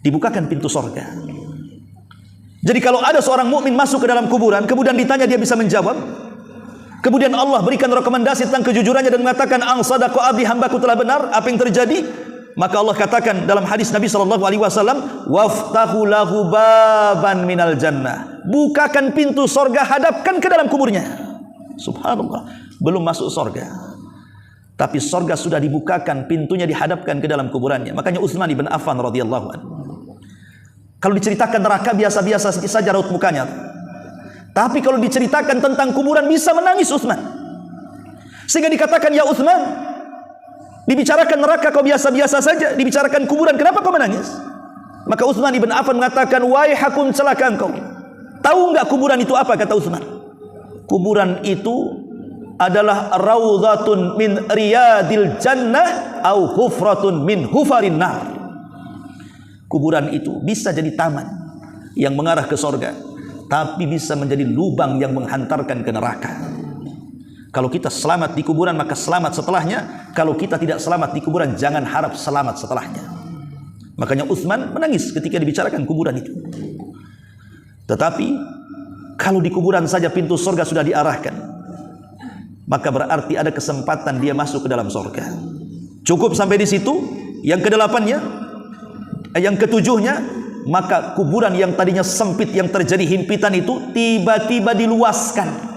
dibukakan pintu sorga. Jadi kalau ada seorang mukmin masuk ke dalam kuburan, kemudian ditanya, dia bisa menjawab, kemudian Allah berikan rekomendasi tentang kejujurannya dan mengatakan, ang sadaqa abdi, hambaku telah benar, apa yang terjadi? Maka Allah katakan dalam hadis Nabi SAW, waftahu lahu baban minal jannah, bukakan pintu sorga, hadapkan ke dalam kuburnya. Subhanallah, belum masuk sorga, tapi sorga sudah dibukakan, pintunya dihadapkan ke dalam kuburannya. Makanya Utsman bin Affan radhiyallahu anhu, kalau diceritakan neraka biasa-biasa saja raut mukanya, tapi kalau diceritakan tentang kuburan bisa menangis Utsman. Sehingga dikatakan, ya Utsman, dibicarakan neraka kau biasa-biasa saja, dibicarakan kuburan kenapa kau menangis? Maka Utsman bin Affan mengatakan, waihakum, celaka engkau. Tahu enggak kuburan itu apa? Kata Utsman, kuburan itu adalah raudhatun min riyadil jannah au hufratun min hufarin nar. Kuburan itu bisa jadi taman yang mengarah ke sorga, tapi bisa menjadi lubang yang menghantarkan ke neraka. Kalau kita selamat di kuburan, maka selamat setelahnya. Kalau kita tidak selamat di kuburan, jangan harap selamat setelahnya. Makanya Utsman menangis ketika dibicarakan kuburan itu. Tetapi kalau di kuburan saja pintu sorga sudah diarahkan, maka berarti ada kesempatan dia masuk ke dalam sorga. Cukup sampai di situ. Yang kedelapannya, yang ketujuhnya, maka kuburan yang tadinya sempit, yang terjadi himpitan itu tiba-tiba diluaskan.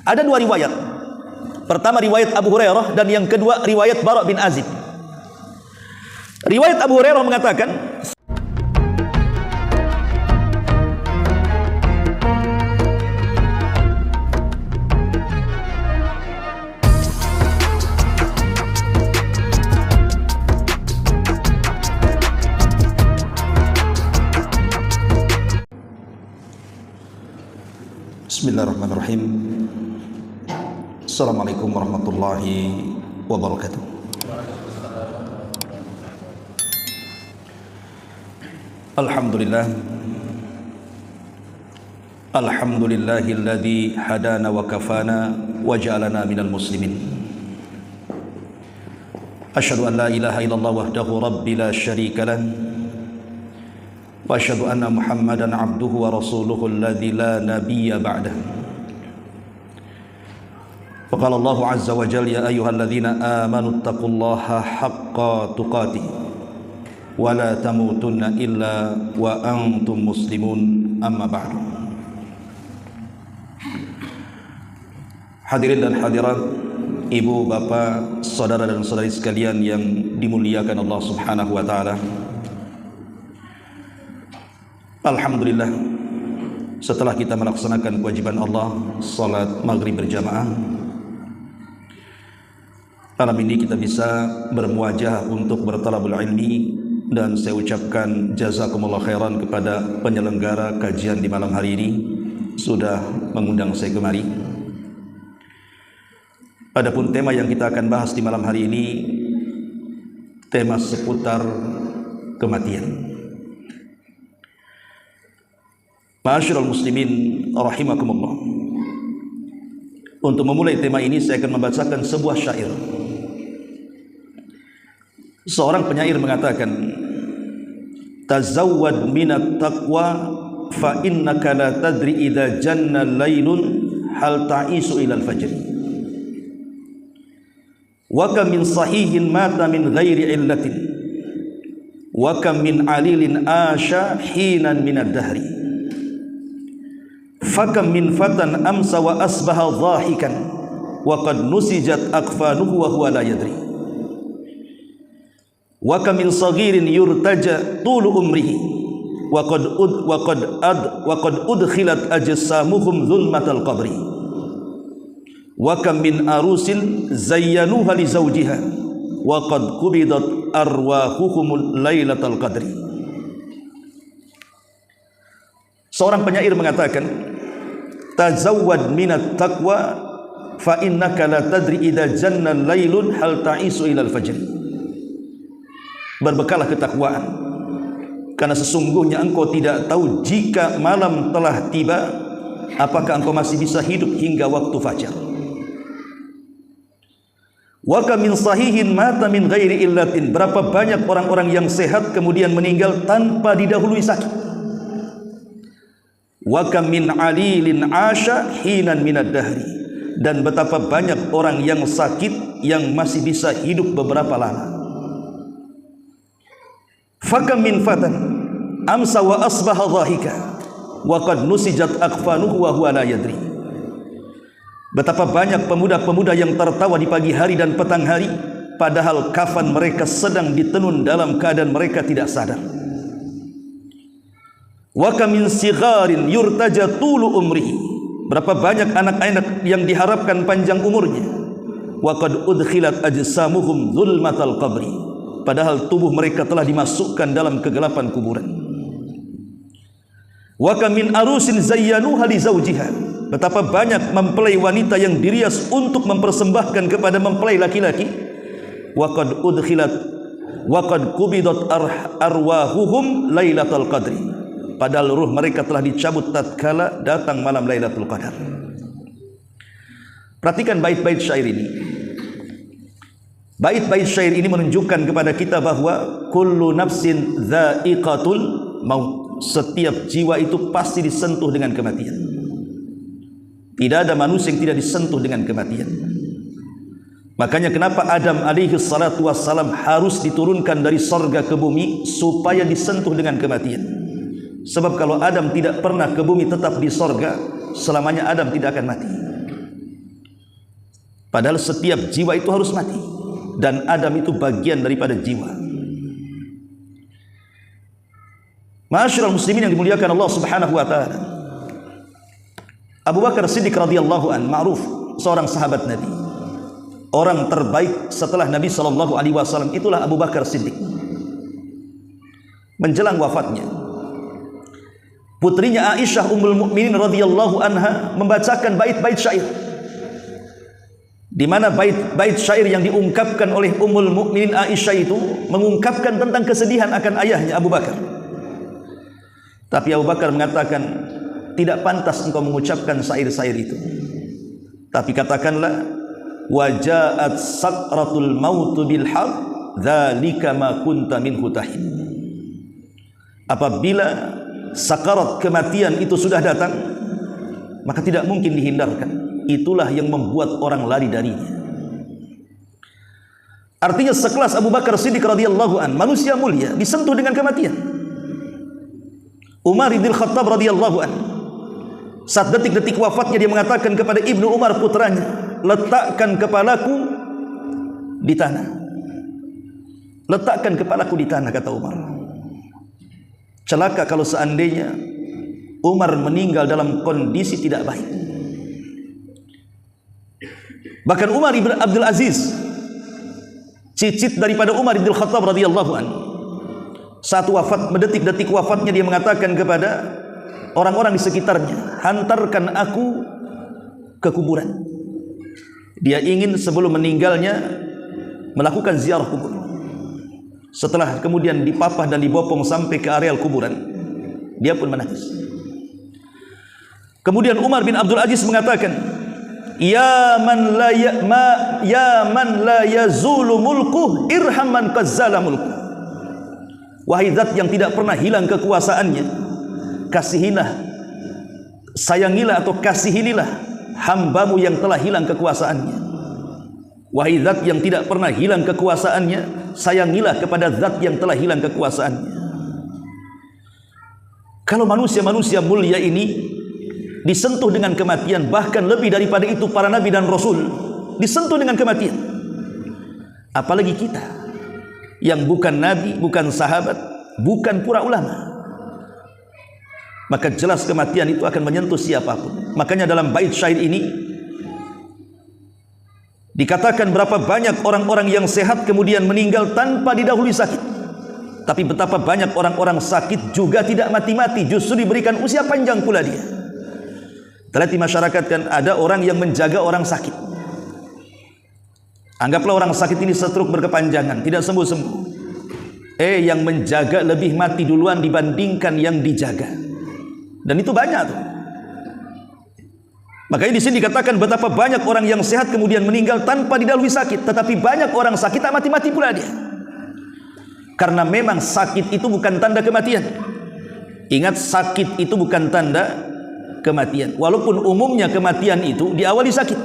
Ada dua riwayat. Pertama riwayat Abu Hurairah, dan yang kedua riwayat Bara' bin Azib. Riwayat Abu Hurairah mengatakan, Bismillahirrahmanirrahim. Assalamualaikum warahmatullahi wabarakatuh. Alhamdulillah, alhamdulillahilladzi hadana wa kafana wa ja'alana minal muslimin. Asyhadu an la ilaha illallah wahdahu rabbi la syarika lah, wa asyhadu anna Muhammadan abduhu wa rasuluhu alladzi la nabiyya ba'dah. Wa qala Allahu azza wa jalla, ya ayyuhalladzina amanu taqullaha haqqa tuqatih wa la tamutunna illa wa antum muslimun, amma ba'du. Hadirin dan hadirat, ibu, bapak, saudara dan saudari sekalian yang dimuliakan Allah Subhanahu wa taala. Alhamdulillah, setelah kita melaksanakan kewajiban Allah, salat maghrib berjamaah, malam ini kita bisa bermuajah untuk bertalabul ilmi, dan saya ucapkan jazakumullah khairan kepada penyelenggara kajian di malam hari ini sudah mengundang saya kemari. Adapun tema yang kita akan bahas di malam hari ini, tema seputar kematian. Ma'asyiral muslimin rahimakumullah. Untuk memulai tema ini, saya akan membacakan sebuah syair. Seorang penyair mengatakan, tazawwad minat taqwa fa innaka la tadri idza janna laylun hal ta'isu ila al-fajr. Wa kam min sahihin mata min ghairi illatin, wa kam min alilin asha hinan min ad-dahri. Fakam min fatan amsa wa asbaha dhahikan wa qad nusijat akfanuhu wa huwa la yadri. Wa kam min saghirin yurtaja tulu umrihi wa qad udkhilat ajsamuhum zulmatal qabri. Wa kam min arusin zayyanuha li zawjiha wa qad qubidat arwahuhum lailatal qadri. Seorang penyair mengatakan, tazawwad minat taqwa fa innaka la tadri idza janna lailun hal ta'isu ila al-fajr. Berbekalah ketakwaan, karena sesungguhnya engkau tidak tahu jika malam telah tiba, apakah engkau masih bisa hidup hingga waktu fajar. Wa kam min sahihin mata min ghairi illatin. Berapa banyak orang-orang yang sehat kemudian meninggal tanpa didahului sakit. Wa kam min alilin asha hinan minad dahri. Dan betapa banyak orang yang sakit yang masih bisa hidup beberapa lama. Fa kam min fatan amsa wa asbaha dhahika wa qad nusijat aqfanuhu wa huwa la yadri. Betapa banyak pemuda-pemuda yang tertawa di pagi hari dan petang hari, padahal kafan mereka sedang ditenun dalam keadaan mereka tidak sadar. Wa kam min sigharin yurtaja tulu umrihi. Berapa banyak anak-anak yang diharapkan panjang umurnya. Wa qad udkhilat ajsamuhum zulmatal qabri. Padahal tubuh mereka telah dimasukkan dalam kegelapan kuburan. Wa kam min arusin zayyanuha li zawjiha. Betapa banyak mempelai wanita yang dirias untuk mempersembahkan kepada mempelai laki-laki. Wa qad udkhilat wa qad qubidat arwahuhum lailatul qadri. Padahal ruh mereka telah dicabut tatkala datang malam Lailatul Qadar. Perhatikan bait-bait syair ini. Bait-bait syair ini menunjukkan kepada kita bahwa kullu nafsin dha'iqatul maut. Setiap jiwa itu pasti disentuh dengan kematian. Tidak ada manusia yang tidak disentuh dengan kematian. Makanya kenapa Adam alaihi salatu wassalam harus diturunkan dari sorga ke bumi supaya disentuh dengan kematian. Sebab kalau Adam tidak pernah ke bumi, tetap di sorga, selamanya Adam tidak akan mati. Padahal setiap jiwa itu harus mati, dan Adam itu bagian daripada jiwa. Ma'asyiral muslimin yang dimuliakan Allah Subhanahu wa taala. Abu Bakar Siddiq radhiyallahu an, ma'ruf, seorang sahabat Nabi. Orang terbaik setelah Nabi sallallahu alaihi wasallam itulah Abu Bakar Siddiq. Menjelang wafatnya, putrinya Aisyah Ummul Mukminin radhiyallahu anha membacakan bait-bait syair, di mana bait-bait syair yang diungkapkan oleh Ummul Mukminin Aisyah itu mengungkapkan tentang kesedihan akan ayahnya Abu Bakar. Tapi Abu Bakar mengatakan, tidak pantas engkau mengucapkan syair-syair itu. Tapi katakanlah, wajaat sakratul mautu bil haq dzalika ma kunta minhu tahid. Apabila sakarat kematian itu sudah datang, maka tidak mungkin dihindarkan. Itulah yang membuat orang lari darinya. Artinya sekelas Abu Bakar Siddiq radhiyallahu an, manusia mulia, disentuh dengan kematian. Umar bin Khattab radhiyallahu an, saat detik-detik wafatnya dia mengatakan kepada Ibnu Umar putranya, letakkan kepalaku di tanah. Letakkan kepalaku di tanah, kata Umar. Celaka kalau seandainya Umar meninggal dalam kondisi tidak baik. Bahkan Umar ibn Abdul Aziz, cicit daripada Umar bin Khattab radhiyallahu anhu, saat wafat, detik-detik wafatnya dia mengatakan kepada orang-orang di sekitarnya, hantarkan aku ke kuburan. Dia ingin sebelum meninggalnya melakukan ziarah kubur. Setelah kemudian dipapah dan dibopong sampai ke areal kuburan, dia pun menangis. Kemudian Umar bin Abdul Aziz mengatakan, ya man la yazulu mulkuh irham man qazzala mulkuh. Wahai zat yang tidak pernah hilang kekuasaannya, kasihilah, sayangilah atau kasihinilah hambamu yang telah hilang kekuasaannya. Wahai zat yang tidak pernah hilang kekuasaannya, sayangilah kepada zat yang telah hilang kekuasaannya. Kalau manusia-manusia mulia ini disentuh dengan kematian, bahkan lebih daripada itu para nabi dan rasul disentuh dengan kematian, apalagi kita yang bukan nabi, bukan sahabat, bukan pura ulama, maka jelas kematian itu akan menyentuh siapapun. Makanya dalam bait syair ini dikatakan berapa banyak orang-orang yang sehat kemudian meninggal tanpa didahului sakit. Tapi betapa banyak orang-orang sakit juga tidak mati-mati, justru diberikan usia panjang pula dia. Terlihat di masyarakat kan ada orang yang menjaga orang sakit. Anggaplah orang sakit ini stroke berkepanjangan, tidak sembuh-sembuh. Yang menjaga lebih mati duluan dibandingkan yang dijaga. Dan itu banyak tuh. Makanya di sini dikatakan betapa banyak orang yang sehat kemudian meninggal tanpa didahului sakit, tetapi banyak orang sakit tak mati-mati pula dia. Karena memang sakit itu bukan tanda kematian. Ingat, sakit itu bukan tanda kematian. Walaupun umumnya kematian itu diawali sakit,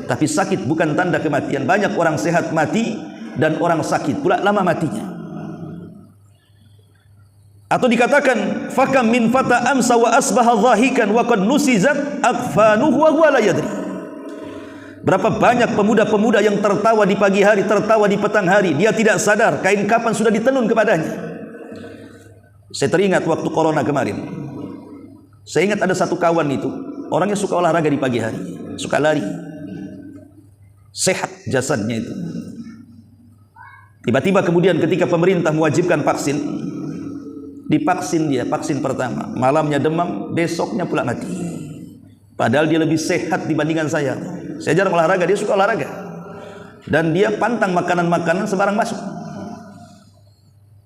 tapi sakit bukan tanda kematian. Banyak orang sehat mati dan orang sakit pula lama matinya. Atau dikatakan fakam min fata amsa wa asbaha dhahikan wa qad nusizat akfanuhu wa huwa la yadri. Berapa banyak pemuda-pemuda yang tertawa di pagi hari, tertawa di petang hari, dia tidak sadar kain kapan sudah ditenun kepadanya. Saya teringat waktu corona kemarin, saya ingat ada satu kawan itu, orangnya suka olahraga di pagi hari, suka lari, sehat jasadnya itu. Tiba-tiba kemudian ketika pemerintah mewajibkan vaksin, divaksin dia, vaksin pertama, malamnya demam, besoknya pula mati. Padahal dia lebih sehat dibandingkan saya. Saya jarang olahraga, dia suka olahraga. Dan dia pantang makanan-makanan sembarang masuk.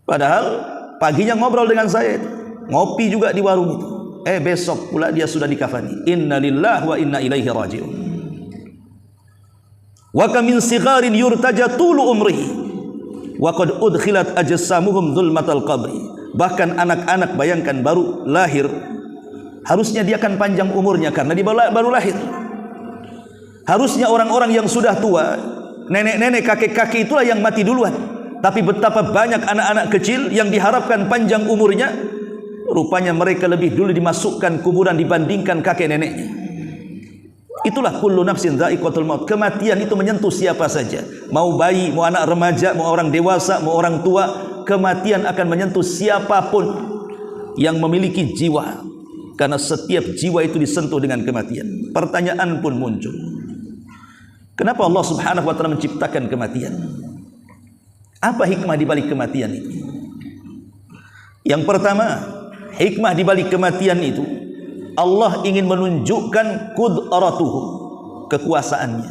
Padahal paginya ngobrol dengan saya, ngopi juga di warung itu. Besok pula dia sudah dikafani. Inna lillahi wa inna ilaihi raji'un. Wa kam min sigharin yurtaja tulu umrihi wa qad udkhilat ajsamuhum dzulmatal qabri. Bahkan anak-anak, bayangkan, baru lahir, harusnya dia akan panjang umurnya karena dia baru lahir. Harusnya orang-orang yang sudah tua, nenek-nenek, kakek-kakek, itulah yang mati duluan. Tapi betapa banyak anak-anak kecil yang diharapkan panjang umurnya, rupanya mereka lebih dulu dimasukkan kuburan dibandingkan kakek neneknya. Itulah kullu nafsin dha'iqatul maut. Kematian itu menyentuh siapa saja, mau bayi, mau anak remaja, mau orang dewasa, mau orang tua. Kematian akan menyentuh siapapun yang memiliki jiwa, karena setiap jiwa itu disentuh dengan kematian. Pertanyaan pun muncul, kenapa Allah Subhanahu wa ta'ala menciptakan kematian? Apa hikmah di balik kematian itu? Yang pertama, hikmah di balik kematian itu, Allah ingin menunjukkan qudratuhu, kekuasaannya,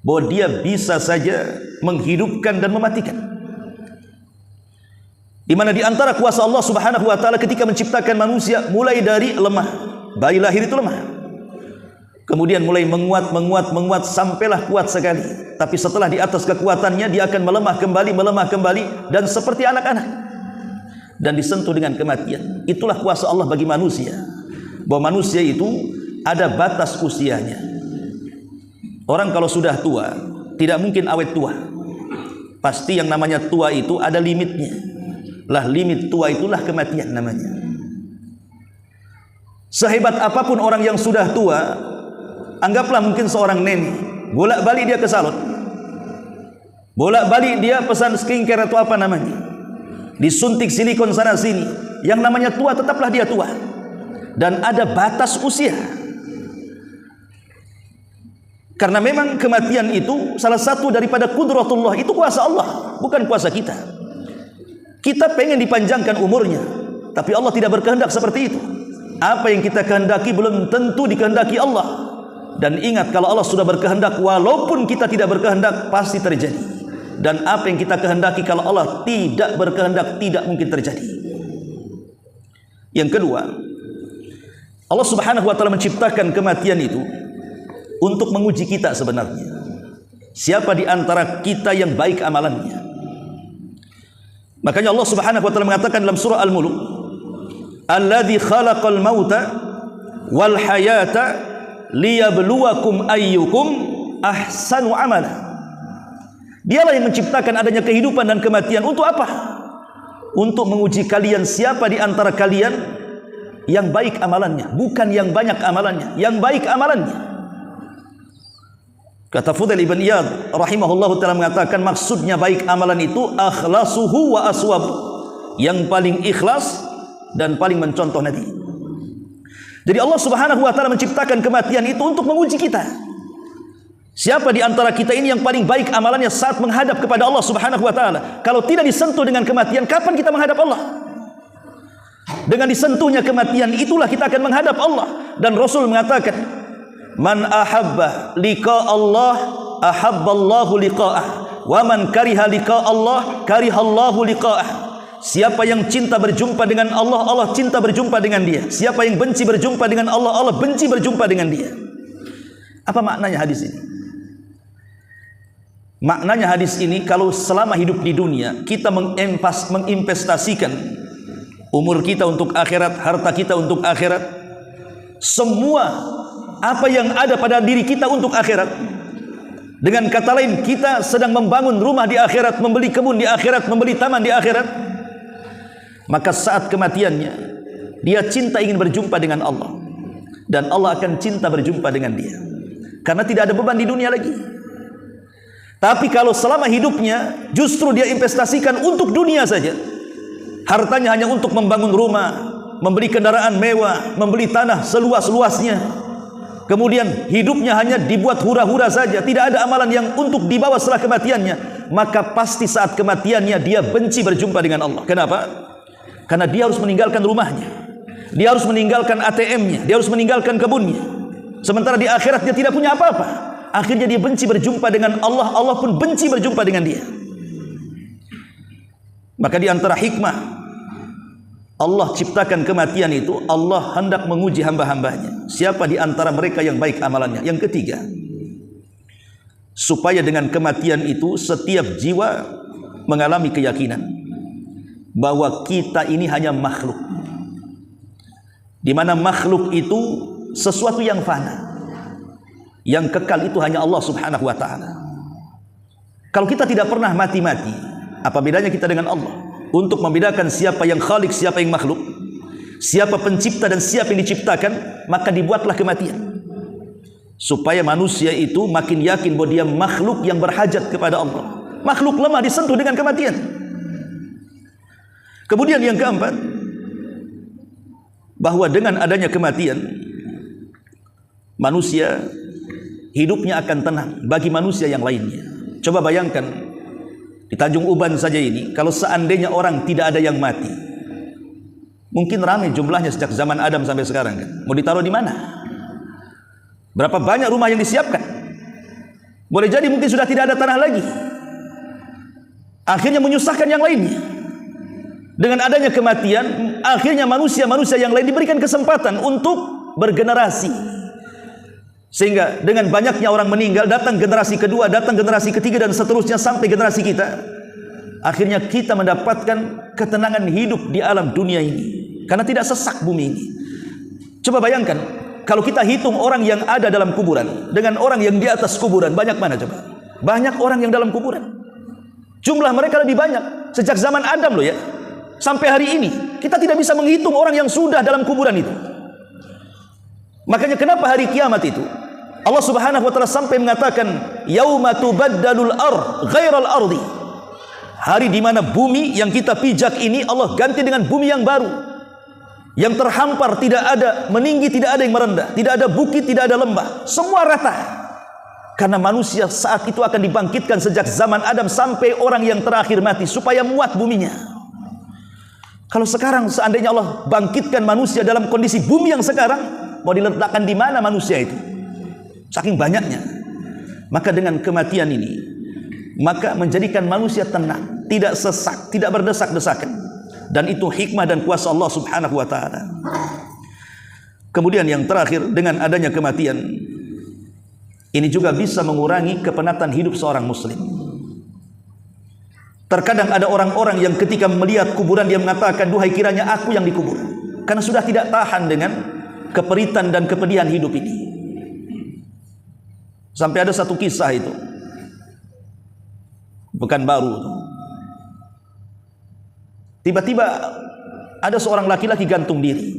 bahwa dia bisa saja menghidupkan dan mematikan. Di mana di antara kuasa Allah Subhanahu wa ta'ala ketika menciptakan manusia, mulai dari lemah, bayi lahir itu lemah, kemudian mulai menguat sampailah kuat sekali. Tapi setelah di atas kekuatannya, dia akan melemah kembali, dan seperti anak-anak, dan disentuh dengan kematian. Itulah kuasa Allah bagi manusia, bahwa manusia itu ada batas usianya. Orang kalau sudah tua tidak mungkin awet tua, pasti yang namanya tua itu ada limitnya. Lah limit tua itulah kematian namanya. Sehebat apapun orang yang sudah tua, anggaplah mungkin seorang nenek, bolak-balik dia ke salon, bolak-balik dia pesan skincare atau apa namanya, disuntik silikon sana sini, yang namanya tua tetaplah dia tua. Dan ada batas usia, karena memang kematian itu salah satu daripada qudratullah, itu kuasa Allah, bukan kuasa kita. Kita pengen dipanjangkan umurnya, tapi Allah tidak berkehendak seperti itu. Apa yang kita kehendaki belum tentu dikehendaki Allah. Dan ingat, kalau Allah sudah berkehendak, walaupun kita tidak berkehendak, pasti terjadi. Dan apa yang kita kehendaki kalau Allah tidak berkehendak, tidak mungkin terjadi. Yang kedua, Allah Subhanahu wa ta'ala menciptakan kematian itu untuk menguji kita sebenarnya. Siapa di antara kita yang baik amalannya? Makanya Allah Subhanahu wa ta'ala mengatakan dalam surah Al-Mulk, alladzi khalaqal mauta wal hayata liyabluwakum ayyukum ahsanu amala. Dialah yang menciptakan adanya kehidupan dan kematian. Untuk apa? Untuk menguji kalian, siapa di antara kalian yang baik amalannya, bukan yang banyak amalannya, yang baik amalannya. Kata Fudail ibn Iyad rahimahullahu ta'ala mengatakan, maksudnya baik amalan itu akhlasuhu wa aswab, yang paling ikhlas dan paling mencontoh Nabi. Jadi Allah Subhanahu wa ta'ala menciptakan kematian itu untuk menguji kita. Siapa di antara kita ini yang paling baik amalannya saat menghadap kepada Allah Subhanahu wa ta'ala? Kalau tidak disentuh dengan kematian, kapan kita menghadap Allah? Dengan disentuhnya kematian itulah kita akan menghadap Allah. Dan Rasul mengatakan, man ahabba liqa Allah ahabballahu liqa'ah, wa man kariha liqa Allah karihallahu liqa'ah. Siapa yang cinta berjumpa dengan Allah, Allah cinta berjumpa dengan dia. Siapa yang benci berjumpa dengan Allah, Allah benci berjumpa dengan dia. Apa maknanya hadis ini? Maknanya hadis ini, kalau selama hidup di dunia kita menginvestasikan umur kita untuk akhirat, harta kita untuk akhirat, semua apa yang ada pada diri kita untuk akhirat. Dengan kata lain, kita sedang membangun rumah di akhirat, membeli kebun di akhirat, membeli taman di akhirat. Maka saat kematiannya, dia cinta ingin berjumpa dengan Allah, dan Allah akan cinta berjumpa dengan dia, karena tidak ada beban di dunia lagi. Tapi kalau selama hidupnya justru dia investasikan untuk dunia saja, hartanya hanya untuk membangun rumah, membeli kendaraan mewah, membeli tanah seluas-luasnya, kemudian hidupnya hanya dibuat hura-hura saja, tidak ada amalan yang untuk dibawa setelah kematiannya, maka pasti saat kematiannya dia benci berjumpa dengan Allah. Kenapa? Karena dia harus meninggalkan rumahnya, dia harus meninggalkan ATM-nya, dia harus meninggalkan kebunnya. Sementara di akhirat dia tidak punya apa-apa. Akhirnya dia benci berjumpa dengan Allah, Allah pun benci berjumpa dengan dia. Maka di antara hikmah Allah ciptakan kematian itu, Allah hendak menguji hamba-hambanya, siapa di antara mereka yang baik amalannya. Yang ketiga, supaya dengan kematian itu setiap jiwa mengalami keyakinan bahwa kita ini hanya makhluk, di mana makhluk itu sesuatu yang fana, yang kekal itu hanya Allah subhanahu wa ta'ala. Kalau kita tidak pernah mati-mati, apa bedanya kita dengan Allah? Untuk membedakan siapa yang khalik, siapa yang makhluk, siapa pencipta dan siapa yang diciptakan, maka dibuatlah kematian, supaya manusia itu makin yakin bahwa dia makhluk yang berhajat kepada Allah. Makhluk lemah disentuh dengan kematian. Kemudian yang keempat, bahwa dengan adanya kematian, manusia hidupnya akan tenang bagi manusia yang lainnya. Coba bayangkan di Tanjung Uban saja ini, kalau seandainya orang tidak ada yang mati, mungkin ramai jumlahnya sejak zaman Adam sampai sekarang kan. Mau ditaruh di mana? Berapa banyak rumah yang disiapkan? Boleh jadi mungkin sudah tidak ada tanah lagi. Akhirnya menyusahkan yang lainnya. Dengan adanya kematian, akhirnya manusia-manusia yang lain diberikan kesempatan untuk bergenerasi. Sehingga dengan banyaknya orang meninggal, datang generasi kedua, datang generasi ketiga, dan seterusnya sampai generasi kita. Akhirnya kita mendapatkan ketenangan hidup di alam dunia ini, karena tidak sesak bumi ini. Coba bayangkan, kalau kita hitung orang yang ada dalam kuburan dengan orang yang di atas kuburan, banyak mana coba? Banyak orang yang dalam kuburan. Jumlah mereka lebih banyak sejak zaman Adam loh ya. Sampai hari ini kita tidak bisa menghitung orang yang sudah dalam kuburan itu. Makanya kenapa hari kiamat itu Allah subhanahu wa ta'ala sampai mengatakan yauma tubaddalul ardh ghairal ardi, hari di mana bumi yang kita pijak ini Allah ganti dengan bumi yang baru, yang terhampar, tidak ada meninggi, tidak ada yang merendah, tidak ada bukit, tidak ada lembah, semua rata. Karena manusia saat itu akan dibangkitkan sejak zaman Adam sampai orang yang terakhir mati, supaya muat buminya. Kalau sekarang seandainya Allah bangkitkan manusia dalam kondisi bumi yang sekarang, mau diletakkan di mana manusia itu? Saking banyaknya. Maka dengan kematian ini, maka menjadikan manusia tenang, tidak sesak, tidak berdesak-desakan. Dan itu hikmah dan kuasa Allah subhanahu wa ta'ala. Kemudian yang terakhir, dengan adanya kematian ini juga bisa mengurangi kepenatan hidup seorang muslim. Terkadang ada orang-orang yang ketika melihat kuburan dia mengatakan, duhai kiranya aku yang dikubur, karena sudah tidak tahan dengan keperitan dan kepedihan hidup ini. Sampai ada satu kisah itu, Pekanbaru, tiba-tiba ada seorang laki-laki gantung diri.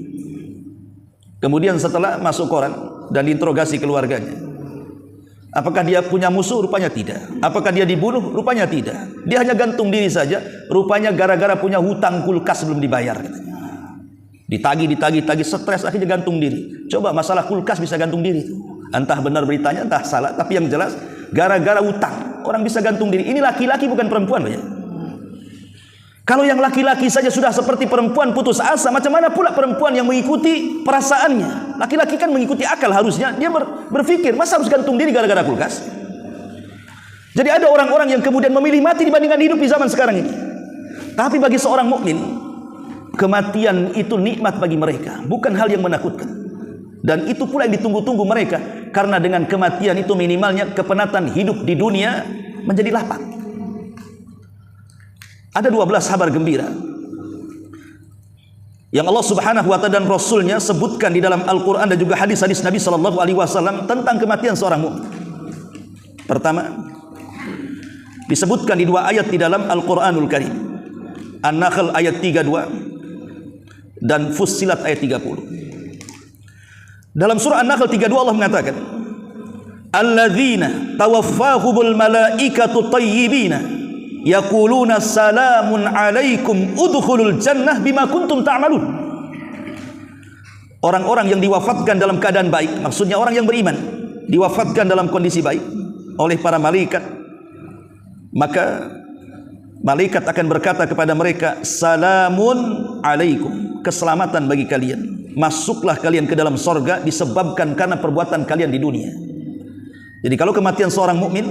Kemudian setelah masuk koran dan diinterogasi keluarganya, apakah dia punya musuh? Rupanya tidak. Apakah dia dibunuh? Rupanya tidak. Dia hanya gantung diri saja. Rupanya gara-gara punya hutang kulkas belum dibayar, katanya. Ditagih, stres, akhirnya gantung diri. Coba masalah kulkas bisa gantung diri itu. Entah benar beritanya, entah salah, tapi yang jelas gara-gara hutang orang bisa gantung diri. Ini laki-laki bukan perempuan, ya. Kalau yang laki-laki saja sudah seperti perempuan putus asa, macam mana pula perempuan yang mengikuti perasaannya? Laki-laki kan mengikuti akal harusnya. Dia berpikir, masa harus gantung diri gara-gara kulkas? Jadi ada orang-orang yang kemudian memilih mati dibandingkan hidup di zaman sekarang ini. Tapi bagi seorang mukmin, kematian itu nikmat bagi mereka, bukan hal yang menakutkan. Dan itu pula yang ditunggu-tunggu mereka, karena dengan kematian itu minimalnya kepenatan hidup di dunia menjadi lapang. Ada 12 kabar gembira yang Allah Subhanahu wa ta'ala dan Rasulnya sebutkan di dalam Al-Quran dan juga hadis-hadis Nabi Sallallahu Alaihi Wasallam tentang kematian seorang mukmin. Pertama, disebutkan di 2 ayat di dalam Al-Quranul Karim, An-Nahl ayat 32 dan Fussilat ayat 30. Dalam surah An-Nahl 32 Allah mengatakan, alladzina tawaffahumul malaikatu tayyibina yaquluna salamun alaikum udkhulul jannah bima kuntum ta'malun. Orang-orang yang diwafatkan dalam keadaan baik, maksudnya orang yang beriman, diwafatkan dalam kondisi baik oleh para malaikat, maka malaikat akan berkata kepada mereka, salamun alaikum, keselamatan bagi kalian, masuklah kalian ke dalam sorga disebabkan karena perbuatan kalian di dunia. Jadi kalau kematian seorang mukmin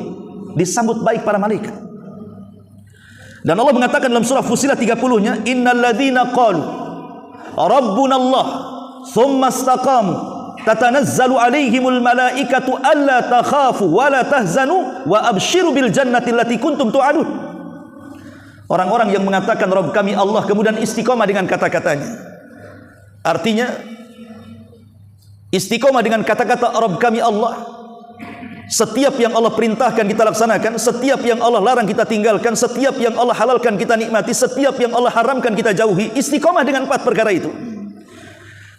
disambut baik para malaikat. Dan Allah mengatakan dalam surah Fussilat 30-nya, innal ladzina qalu rabbuna Allah thumma istaqamu tatanazzalu alaihimul malaikatu alla takhafu wa la tahzanu wa abshiru bil jannati allati kuntum tu'adun. Orang-orang yang mengatakan Rabb kami Allah kemudian istiqomah dengan kata-katanya. Artinya istiqomah dengan kata-kata Rabb kami Allah. Setiap yang Allah perintahkan kita laksanakan, setiap yang Allah larang kita tinggalkan, setiap yang Allah halalkan kita nikmati, setiap yang Allah haramkan kita jauhi. Istiqomah dengan 4 perkara itu.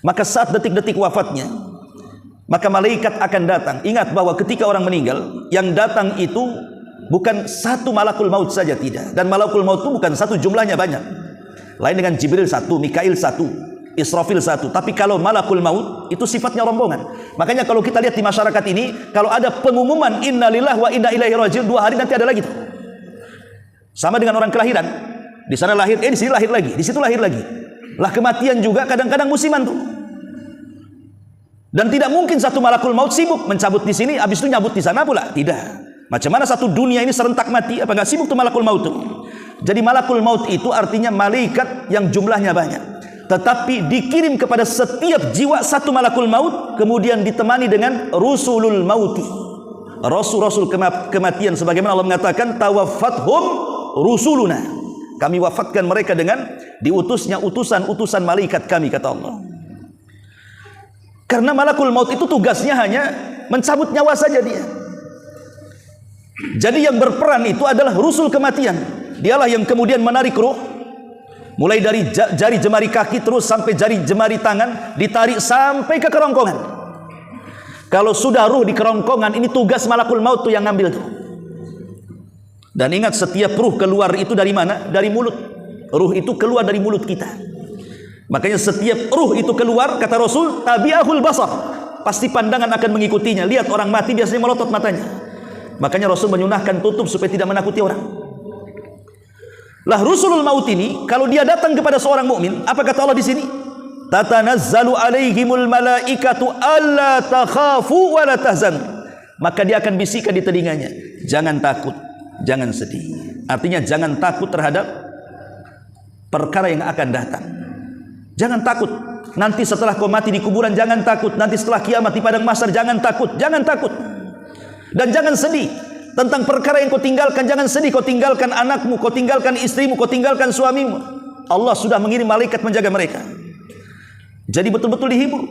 Maka saat detik-detik wafatnya, maka malaikat akan datang. Ingat bahwa ketika orang meninggal, yang datang itu bukan satu malakul maut saja, tidak. Dan malakul maut itu bukan satu, jumlahnya banyak. Lain dengan Jibril 1, Mikail 1, Israfil 1. Tapi kalau malakul maut itu sifatnya rombongan. Makanya kalau kita lihat di masyarakat ini, kalau ada pengumuman innalillahi wa inna ilaihi raji'un, 2 hari nanti ada lagi tuh. Sama dengan orang kelahiran. Di sana lahir, di sini lahir lagi, di situ lahir lagi. Lah kematian juga kadang-kadang musiman tuh. Dan tidak mungkin satu malakul maut sibuk mencabut di sini, habis itu nyabut di sana pula. Tidak. Macam mana satu dunia ini serentak mati, apa enggak sibuk tuh malakul maut tuh. Jadi malakul maut itu artinya malaikat yang jumlahnya banyak, tetapi dikirim kepada setiap jiwa satu malakul maut, kemudian ditemani dengan rusulul mauti, rasul-rasul kematian, sebagaimana Allah mengatakan tawaffathum rusuluna, kami wafatkan mereka dengan diutusnya utusan-utusan malaikat kami, kata Allah. Karena malakul maut itu tugasnya hanya mencabut nyawa saja dia. Jadi yang berperan itu adalah rusul kematian. Dialah yang kemudian menarik ruh, mulai dari jari jemari kaki terus sampai jari jemari tangan, ditarik sampai ke kerongkongan. Kalau sudah ruh di kerongkongan, ini tugas malakul maut tuh yang ngambil tuh. Dan ingat, setiap ruh keluar itu dari mana? Dari mulut. Ruh itu keluar dari mulut kita. Makanya setiap ruh itu keluar, kata Rasul, tabi'ahul basar, pasti pandangan akan mengikutinya. Lihat orang mati biasanya melotot matanya. Makanya Rasul menyunahkan tutup supaya tidak menakuti orang. Lah rusulul maut ini kalau dia datang kepada seorang mukmin, apa kata Allah di sini? Tatanazzalu alaihimul malaikatu alla takhafu wa la tahzanu. Maka dia akan bisikan di telinganya, jangan takut, jangan sedih. Artinya jangan takut terhadap perkara yang akan datang. Jangan takut nanti setelah kau mati di kuburan, jangan takut nanti setelah kiamat di padang mahsyar, jangan takut, jangan takut. Dan jangan sedih tentang perkara yang kau tinggalkan. Jangan sedih, kau tinggalkan anakmu, kau tinggalkan istrimu, kau tinggalkan suamimu. Allah sudah mengirim malaikat menjaga mereka. Jadi betul-betul dihibur.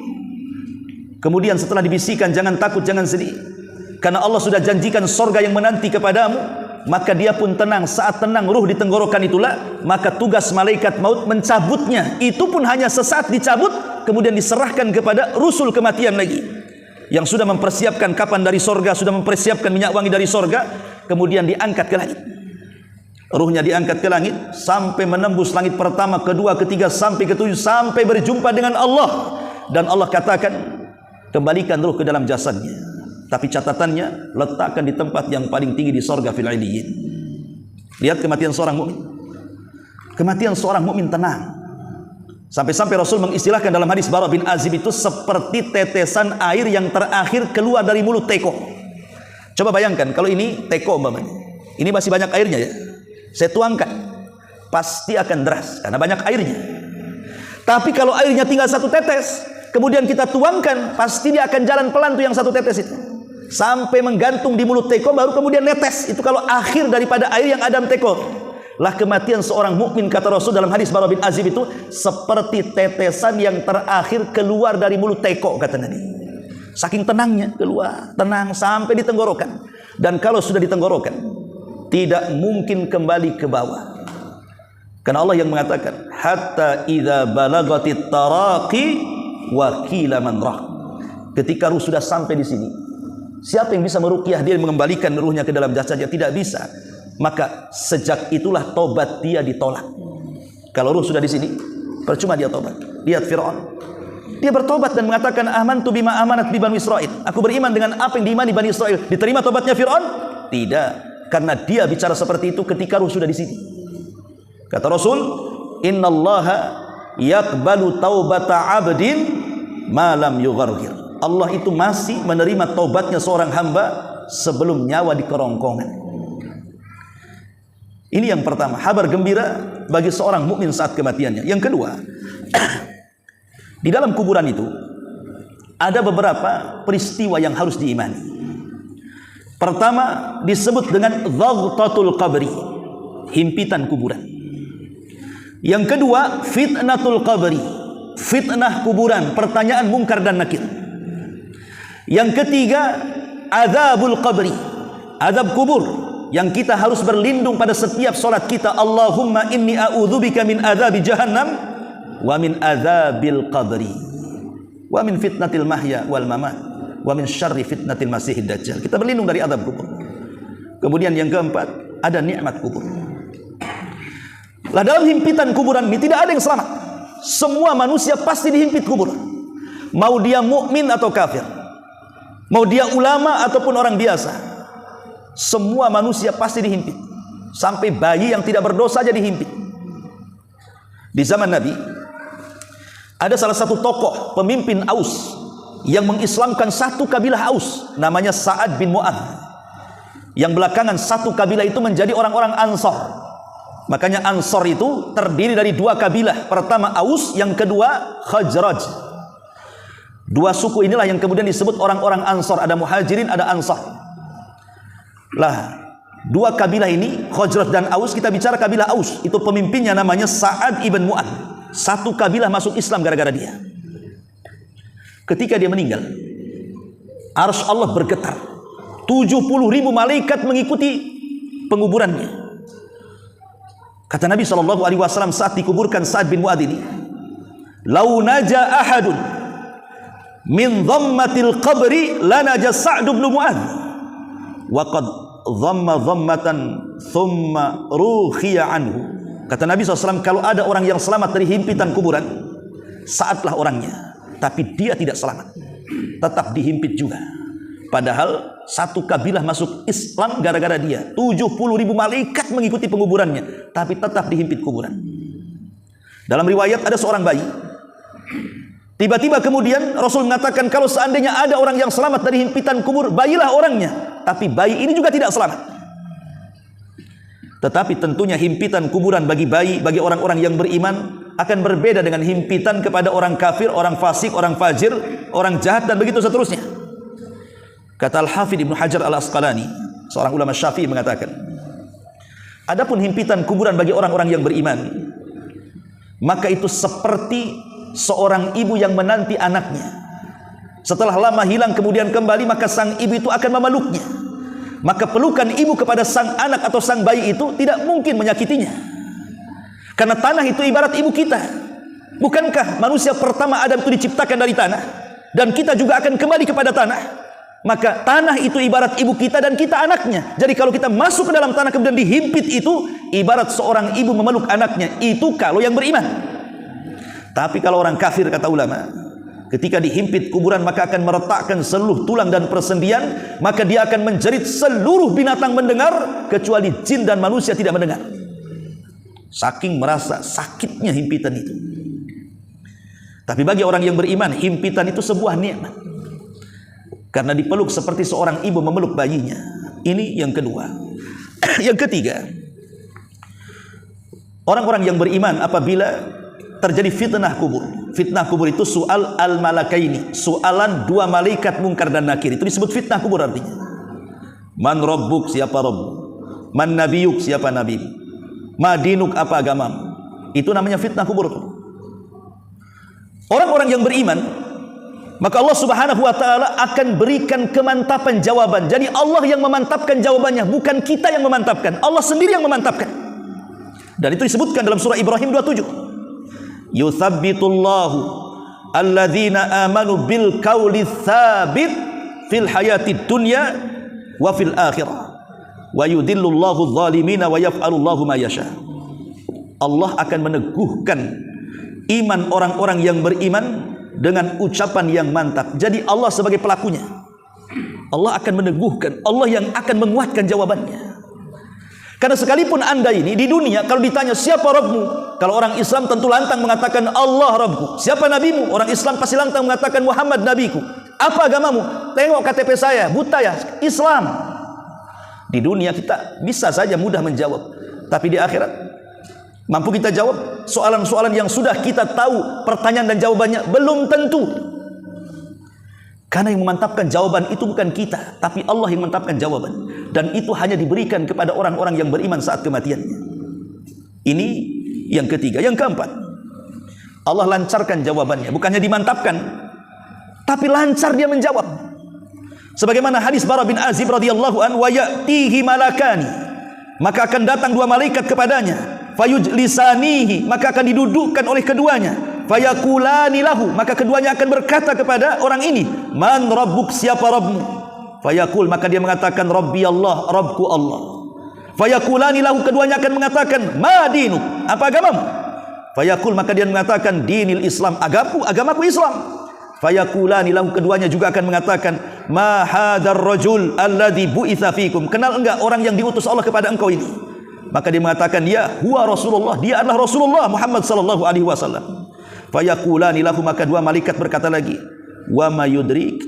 Kemudian setelah dibisikkan, jangan takut, jangan sedih, karena Allah sudah janjikan sorga yang menanti kepadamu. Maka dia pun tenang. Saat tenang ruh di tenggorokan itulah, maka tugas malaikat maut mencabutnya. Itu pun hanya sesaat dicabut, kemudian diserahkan kepada rusul kematian lagi, yang sudah mempersiapkan kapan dari sorga, sudah mempersiapkan minyak wangi dari sorga, kemudian diangkat ke langit. Ruhnya diangkat ke langit sampai menembus langit pertama, kedua, ketiga, sampai ketujuh, sampai berjumpa dengan Allah. Dan Allah katakan, kembalikan ruh ke dalam jasadnya, tapi catatannya letakkan di tempat yang paling tinggi di sorga, fil iliyyin. Lihat kematian seorang mukmin. Kematian seorang mukmin tenang. Sampai-sampai Rasul mengistilahkan dalam hadis Bara bin Azib itu seperti tetesan air yang terakhir keluar dari mulut teko. Coba bayangkan kalau ini teko umpamanya, ini masih banyak airnya ya, saya tuangkan, pasti akan deras karena banyak airnya. Tapi kalau airnya tinggal 1 tetes, kemudian kita tuangkan, pasti dia akan jalan pelan tuh yang 1 tetes itu, sampai menggantung di mulut teko, baru kemudian netes. Itu kalau akhir daripada air yang ada dalam teko. Lah kematian seorang mukmin, kata Rasul dalam hadis Bara bin Azib itu seperti tetesan yang terakhir keluar dari mulut teko, kata Nabi. Saking tenangnya keluar, tenang sampai di tenggorokan. Dan kalau sudah di tenggorokan, tidak mungkin kembali ke bawah. Karena Allah yang mengatakan, hatta idza balagatit taraqi wa qila man rah. Ketika ruh sudah sampai di sini, siapa yang bisa meruqyah dia, mengembalikan ruhnya ke dalam jasadnya? Tidak bisa. Maka sejak itulah tobat dia ditolak. Kalau ruh sudah di sini, percuma dia tobat. Lihat Fir'aun, dia bertobat dan mengatakan amantu bima amanat bi Bani Israil. Aku beriman dengan apa yang diimani Bani Israil. Diterima tobatnya Fir'aun? Tidak, karena dia bicara seperti itu ketika ruh sudah di sini. Kata Rasul, innallaha yaqbalu taubata 'abdin ma lam yughargir. Allah itu masih menerima taubatnya seorang hamba sebelum nyawa di kerongkongan. Ini yang pertama, kabar gembira bagi seorang mukmin saat kematiannya. Yang kedua, di dalam kuburan itu ada beberapa peristiwa yang harus diimani. Pertama disebut dengan dhaghtatul qabri, himpitan kuburan. Yang kedua fitnatul qabri, fitnah kuburan, pertanyaan mungkar dan nakir. Yang ketiga azabul qabri, azab kubur yang kita harus berlindung pada setiap salat kita. Allahumma inni a'udzubika min azabi jahannam wa min azabil qabri wa min fitnatil mahya wal mamat wa min syarri fitnatil masihid dajjal. Kita berlindung dari azab kubur. Kemudian yang keempat, ada nikmat kubur. Lah dalam himpitan kuburan ini tidak ada yang selamat. Semua manusia pasti dihimpit kubur. Mau dia mukmin atau kafir, mau dia ulama ataupun orang biasa, semua manusia pasti dihimpit. Sampai bayi yang tidak berdosa aja dihimpit. Di zaman Nabi ada salah satu tokoh pemimpin Aus yang mengislamkan satu kabilah Aus, namanya Sa'ad bin Mu'adz, yang belakangan satu kabilah itu menjadi orang-orang Ansor. Makanya Ansor itu terdiri dari 2 kabilah, pertama Aus, yang kedua Khazraj. 2 suku inilah yang kemudian disebut orang-orang Ansor. Ada Muhajirin, ada Ansor. Lah 2 kabilah ini, Khazraj dan Aus, kita bicara kabilah Aus, itu pemimpinnya namanya Sa'ad ibn Mu'adz. Satu kabilah masuk Islam gara-gara dia. Ketika dia meninggal, arsy Allah bergetar. 70.000 malaikat mengikuti penguburannya. Kata Nabi SAW saat dikuburkan Sa'ad bin Mu'adz ini, "Lau naja ahadun min dhammatil qabri lanaja Sa'd bin Mu'adz wa qad dhamma dhammatan thumma rukhiya anhu." Kata Nabi SAW, kalau ada orang yang selamat dari himpitan kuburan, Sa'adlah orangnya. Tapi dia tidak selamat, tetap dihimpit juga. Padahal satu kabilah masuk Islam gara-gara dia. 70.000 malaikat mengikuti penguburannya, tapi tetap dihimpit kuburan. Dalam riwayat ada seorang bayi. Tiba-tiba kemudian Rasul mengatakan, kalau seandainya ada orang yang selamat dari himpitan kubur, bayilah orangnya. Tapi bayi ini juga tidak selamat. Tetapi tentunya himpitan kuburan bagi bayi, bagi orang-orang yang beriman, akan berbeda dengan himpitan kepada orang kafir, orang fasik, orang fajir, orang jahat, dan begitu seterusnya. Kata Al-Hafidh Ibnu Hajar Al-Asqalani, seorang ulama Syafi'i, mengatakan, adapun himpitan kuburan bagi orang-orang yang beriman, maka itu seperti seorang ibu yang menanti anaknya. Setelah lama hilang kemudian kembali, maka sang ibu itu akan memeluknya. Maka pelukan ibu kepada sang anak atau sang bayi itu tidak mungkin menyakitinya. Karena tanah itu ibarat ibu kita. Bukankah manusia pertama Adam itu diciptakan dari tanah, dan kita juga akan kembali kepada tanah? Maka tanah itu ibarat ibu kita dan kita anaknya. Jadi kalau kita masuk ke dalam tanah kemudian dihimpit, itu ibarat seorang ibu memeluk anaknya. Itu kalau yang beriman. Tapi kalau orang kafir, kata ulama, ketika dihimpit kuburan maka akan meretakkan seluruh tulang dan persendian, maka dia akan menjerit, seluruh binatang mendengar kecuali jin dan manusia tidak mendengar. Saking merasa sakitnya himpitan itu. Tapi bagi orang yang beriman, himpitan itu sebuah nikmat, karena dipeluk seperti seorang ibu memeluk bayinya. Ini yang kedua. Yang ketiga, Orang-orang yang beriman apabila terjadi fitnah kubur. Fitnah kubur itu soal al-malakaini, soalan dua malaikat mungkar dan nakir. Itu disebut fitnah kubur artinya. Man rabbuk, siapa Rabb? Man nabiyuk, siapa nabi? Ma dinuk, apa agamamu? Itu namanya fitnah kubur. Orang-orang yang beriman, maka Allah Subhanahu wa taala akan berikan kemantapan jawaban. Jadi Allah yang memantapkan jawabannya, bukan kita yang memantapkan. Allah sendiri yang memantapkan. Dan itu disebutkan dalam surah Ibrahim 27. Yuthabbitullahu alladzina amanu bil qauli tsabit fil hayatid dunya wa fil akhirah. Wa yudhillullahu adh-dhalimina wa yaf'alullahu ma yasha. Allah akan meneguhkan iman orang-orang yang beriman dengan ucapan yang mantap. Jadi Allah sebagai pelakunya. Allah akan meneguhkan, Allah yang akan menguatkan jawabannya. Karena sekalipun anda ini di dunia kalau ditanya siapa Rabbmu, kalau orang Islam tentu lantang mengatakan Allah Rabbku. Siapa nabimu? Orang Islam pasti lantang mengatakan Muhammad nabiku. Apa agamamu? Tengok KTP saya, buta ya, Islam. Di dunia kita bisa saja mudah menjawab, tapi di akhirat mampu kita jawab soalan-soalan yang sudah kita tahu pertanyaan dan jawabannya? Belum tentu. Karena yang memantapkan jawaban itu bukan kita, tapi Allah yang memantapkan jawaban. Dan itu hanya diberikan kepada orang-orang yang beriman saat kematiannya. Ini yang ketiga. Yang keempat, Allah lancarkan jawabannya. Bukannya dimantapkan, tapi lancar dia menjawab. Sebagaimana hadis Bara bin Azib radhiyallahu anhu, wa ya'tihi malakani, maka akan datang dua malaikat kepadanya, fayujlisanihi, maka akan didudukkan oleh keduanya, fayakulani lahu, maka keduanya akan berkata kepada orang ini, man rabbuk, siapa Rabbmu? Fayakul, maka dia mengatakan Rabbi Allah, Rabbku Allah. Fayakulani lahu, keduanya akan mengatakan ma dinuk, apa agamamu? Fayakul, maka dia mengatakan dinil Islam, agamaku Islam. Fayakulani lahu, keduanya juga akan mengatakan ma hadzal rajul alladzi bu'itsa fikum, kenal enggak orang yang diutus Allah kepada engkau ini? Maka dia mengatakan ya huwa Rasulullah, dia adalah Rasulullah Muhammad sallallahu alaihi wasallam. Fayakulani lahu, maka dua malaikat berkata lagi, wa ma yudrik,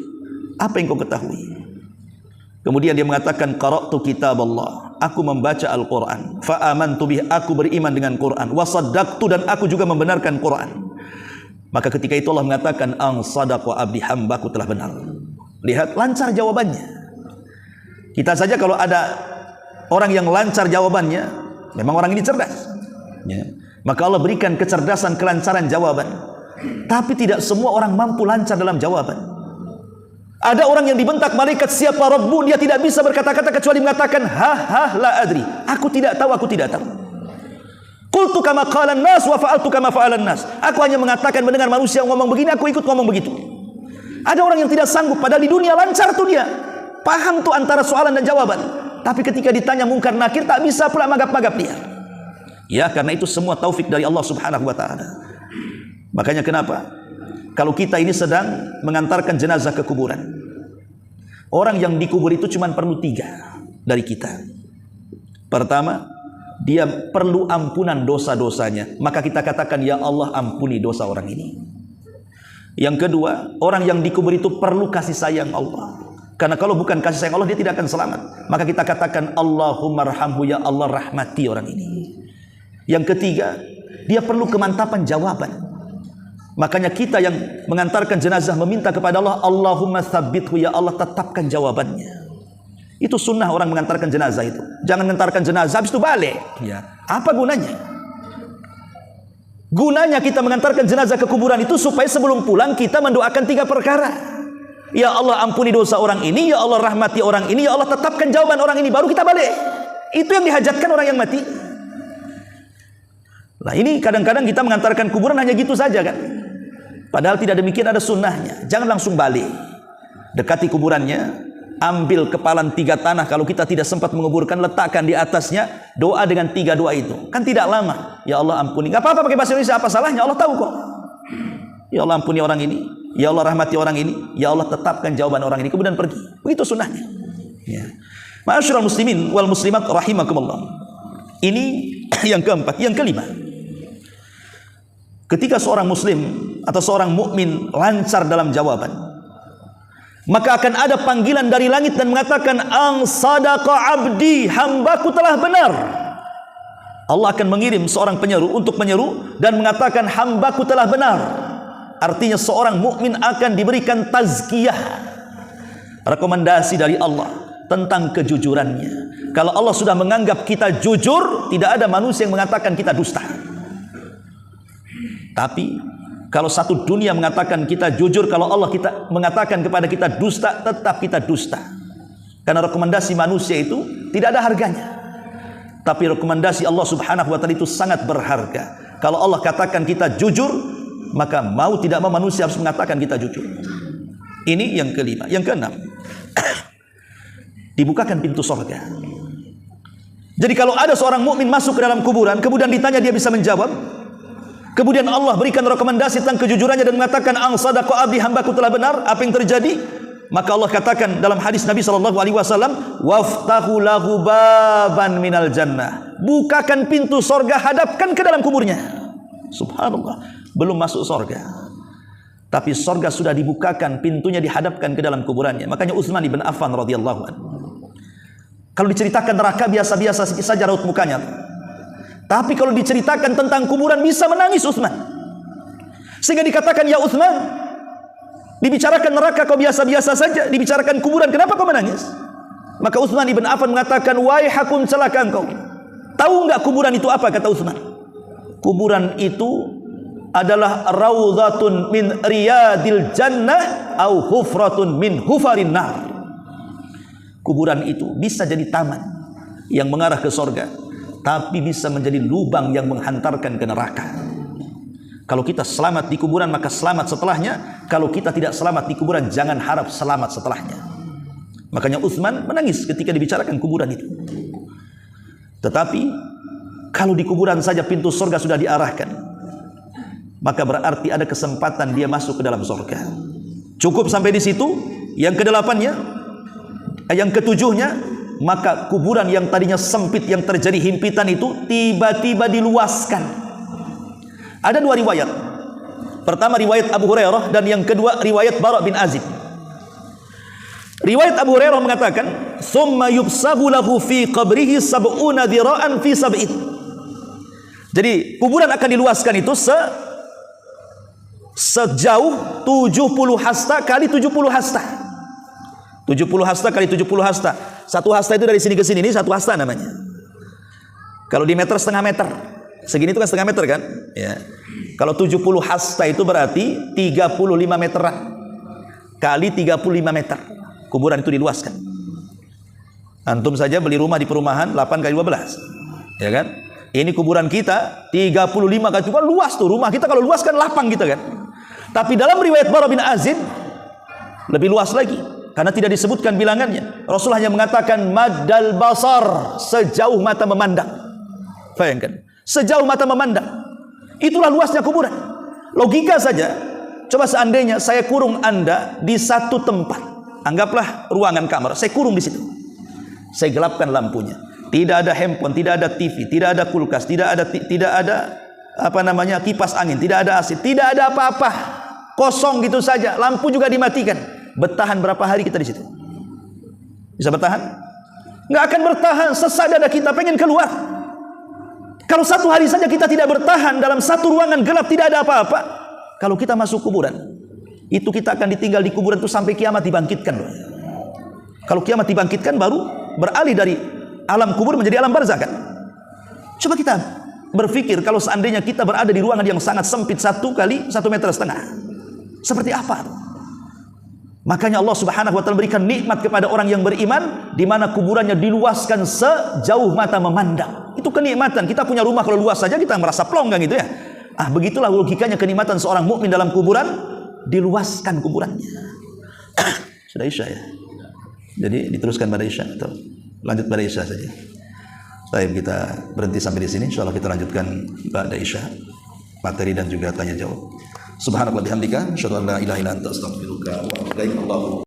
apa yang kau ketahui? Kemudian dia mengatakan qara'tu kitab Allah, aku membaca Al-Quran, fa amantu bih, aku beriman dengan Quran, wa saddaqtu, dan aku juga membenarkan Quran. Maka ketika itu Allah mengatakan ang sadaqa abdi, hambaku telah benar. Lihat lancar jawabannya. Kita saja kalau ada orang yang lancar jawabannya, memang orang ini cerdas ya. Maka Allah berikan kecerdasan, kelancaran jawaban. Tapi tidak semua orang mampu lancar dalam jawaban. Ada orang yang dibentak malaikat siapa Rabbu, dia tidak bisa berkata-kata kecuali mengatakan la adri, aku tidak tahu, aku tidak tahu. Qultu kama qalan nas wa fa'altu kama fa'alan nas, aku hanya mengatakan mendengar manusia ngomong begini, aku ikut ngomong begitu. Ada orang yang tidak sanggup, padahal di dunia lancar tuh dia, paham tuh antara soalan dan jawaban, tapi ketika ditanya mungkar nakir tak bisa pula magap-magap dia. Ya, karena itu semua taufik dari Allah Subhanahu wa taala. Makanya kenapa kalau kita ini sedang mengantarkan jenazah ke kuburan, orang yang dikubur itu cuma perlu 3 dari kita. Pertama, dia perlu ampunan dosa-dosanya, maka kita katakan ya Allah ampuni dosa orang ini. Yang kedua, orang yang dikubur itu perlu kasih sayang Allah, karena kalau bukan kasih sayang Allah dia tidak akan selamat. Maka kita katakan Allahumma rahamhu, ya Allah rahmati orang ini. Yang ketiga, dia perlu kemantapan jawaban. Makanya kita yang mengantarkan jenazah meminta kepada Allah, Allahumma tsabbithu, ya Allah tetapkan jawabannya. Itu sunnah orang mengantarkan jenazah itu. Jangan mengantarkan jenazah habis itu balik. Ya, apa gunanya? Gunanya kita mengantarkan jenazah ke kuburan itu supaya sebelum pulang kita mendoakan 3 perkara. Ya Allah ampuni dosa orang ini, ya Allah rahmati orang ini, ya Allah tetapkan jawaban orang ini, baru kita balik. Itu yang dihajatkan orang yang mati. Nah ini kadang-kadang kita mengantarkan kuburan hanya gitu saja kan. Padahal tidak demikian, ada sunnahnya. Jangan langsung balik. Dekati kuburannya, ambil kepalan 3 tanah. Kalau kita tidak sempat menguburkan, letakkan di atasnya, doa dengan 3 doa itu. Kan tidak lama. Ya Allah ampuni. Gak apa-apa pakai bahasa Indonesia, apa salahnya? Allah tahu kok. Ya Allah ampuni orang ini, ya Allah rahmati orang ini, ya Allah tetapkan jawaban orang ini, kemudian pergi. Begitu sunnahnya. Ya. Ma'asyiral muslimin wal muslimat rahimakumullah. Ini yang keempat. Yang kelima, ketika seorang muslim atau seorang mukmin lancar dalam jawaban, maka akan ada panggilan dari langit dan mengatakan ang sadaqa abdi, hambaku telah benar. Allah akan mengirim seorang penyeru untuk menyeru dan mengatakan hambaku telah benar. Artinya seorang mukmin akan diberikan tazkiyah, rekomendasi dari Allah tentang kejujurannya. Kalau Allah sudah menganggap kita jujur, tidak ada manusia yang mengatakan kita dusta. Tapi kalau satu dunia mengatakan kita jujur, kalau Allah mengatakan kepada kita dusta, tetap kita dusta. Karena rekomendasi manusia itu tidak ada harganya. Tapi rekomendasi Allah Subhanahu wa taala itu sangat berharga. Kalau Allah katakan kita jujur, maka mau tidak mau manusia harus mengatakan kita jujur. Ini yang kelima. Yang keenam, dibukakan pintu surga. Jadi kalau ada seorang mukmin masuk ke dalam kuburan, kemudian ditanya dia bisa menjawab, kemudian Allah berikan rekomendasi tentang kejujurannya dan mengatakan ang sadaqa abdi, hambaku telah benar, apa yang terjadi? Maka Allah katakan dalam hadis Nabi SAW, waftahu lahu baban minal jannah, bukakan pintu sorga, hadapkan ke dalam kuburnya. Subhanallah, belum masuk sorga, tapi sorga sudah dibukakan, pintunya dihadapkan ke dalam kuburannya. Makanya Utsman ibn Affan radhiyallahu anhu, kalau diceritakan neraka biasa-biasa saja raut mukanya, tapi kalau diceritakan tentang kuburan bisa menangis Utsman, sehingga dikatakan, ya Utsman, dibicarakan neraka kau biasa-biasa saja, dibicarakan kuburan kenapa kau menangis? Maka Utsman ibn Affan mengatakan, waihakum, celaka engkau. Tahu enggak kuburan itu apa? Kata Utsman, kuburan itu adalah raudhatun min riyadil jannah au hufratun min hufarin nar. Kuburan itu bisa jadi taman yang mengarah ke sorga, tapi bisa menjadi lubang yang menghantarkan ke neraka. Kalau kita selamat di kuburan, maka selamat setelahnya. Kalau kita tidak selamat di kuburan, jangan harap selamat setelahnya. Makanya Utsman menangis ketika dibicarakan kuburan itu. Tetapi kalau di kuburan saja pintu surga sudah diarahkan, maka berarti ada kesempatan dia masuk ke dalam surga. Cukup sampai di situ. Yang kedelapannya, yang ketujuhnya, maka kuburan yang tadinya sempit, yang terjadi himpitan itu tiba-tiba diluaskan. Ada dua riwayat. Pertama riwayat Abu Hurairah, dan yang kedua riwayat Bara' bin Azib. Riwayat Abu Hurairah mengatakan, "Tsumma yubsagu lahu fi qabrihi sab'una dhira'an fi sab'in." Jadi kuburan akan diluaskan itu sejauh 70 hasta kali 70 hasta. 70 hasta kali 70 hasta. Satu hasta itu dari sini ke sini, ini satu hasta namanya. Kalau di meter, setengah meter. Segini itu kan setengah meter kan? Ya. Kalau 70 hasta itu berarti 35 meteran kali 35 meter. Kuburan itu diluaskan. Antum saja beli rumah di perumahan 8 kali 12. Ya kan? Ini kuburan kita 35 kali 12, luas tuh rumah kita. Kalau luas kan lapang gitu kan. Tapi dalam riwayat Bara' bin Azib lebih luas lagi, karena tidak disebutkan bilangannya. Rasul hanya mengatakan maddal basar, sejauh mata memandang. Bayangkan, sejauh mata memandang. Itulah luasnya kuburan. Logika saja. Coba seandainya saya kurung Anda di satu tempat, anggaplah ruangan kamar, saya kurung di situ. Saya gelapkan lampunya. Tidak ada handphone, tidak ada TV, tidak ada kulkas, tidak ada kipas angin, tidak ada AC, tidak ada apa-apa. Kosong gitu saja. Lampu juga dimatikan. Bertahan berapa hari kita di situ? Bisa bertahan? Nggak akan bertahan. Sesak dada kita pengen keluar. Kalau satu hari saja kita tidak bertahan dalam satu ruangan gelap, tidak ada apa-apa. Kalau kita masuk kuburan, itu kita akan ditinggal di kuburan itu sampai kiamat dibangkitkan. Kalau kiamat dibangkitkan, baru beralih dari alam kubur menjadi alam barzakh kan? Coba kita berpikir kalau seandainya kita berada di ruangan yang sangat sempit 1 kali 1,5 meter, seperti apa? Makanya Allah Subhanahu wa taala berikan nikmat kepada orang yang beriman, di mana kuburannya diluaskan sejauh mata memandang. Itu kenikmatan. Kita punya rumah kalau luas saja kita merasa plong kan gitu ya. Begitulah logikanya kenikmatan seorang mukmin dalam kuburan, diluaskan kuburannya. Sudah Isya ya. Jadi diteruskan pada Isya atau lanjut pada Isya saja. Baik, kita berhenti sampai di sini. Insyaallah kita lanjutkan pada Isya, materi dan juga tanya jawab. Subhanallah bihamdika, asyhadu an la ilaha illa anta, astaghfiruka wa atubu ilaik.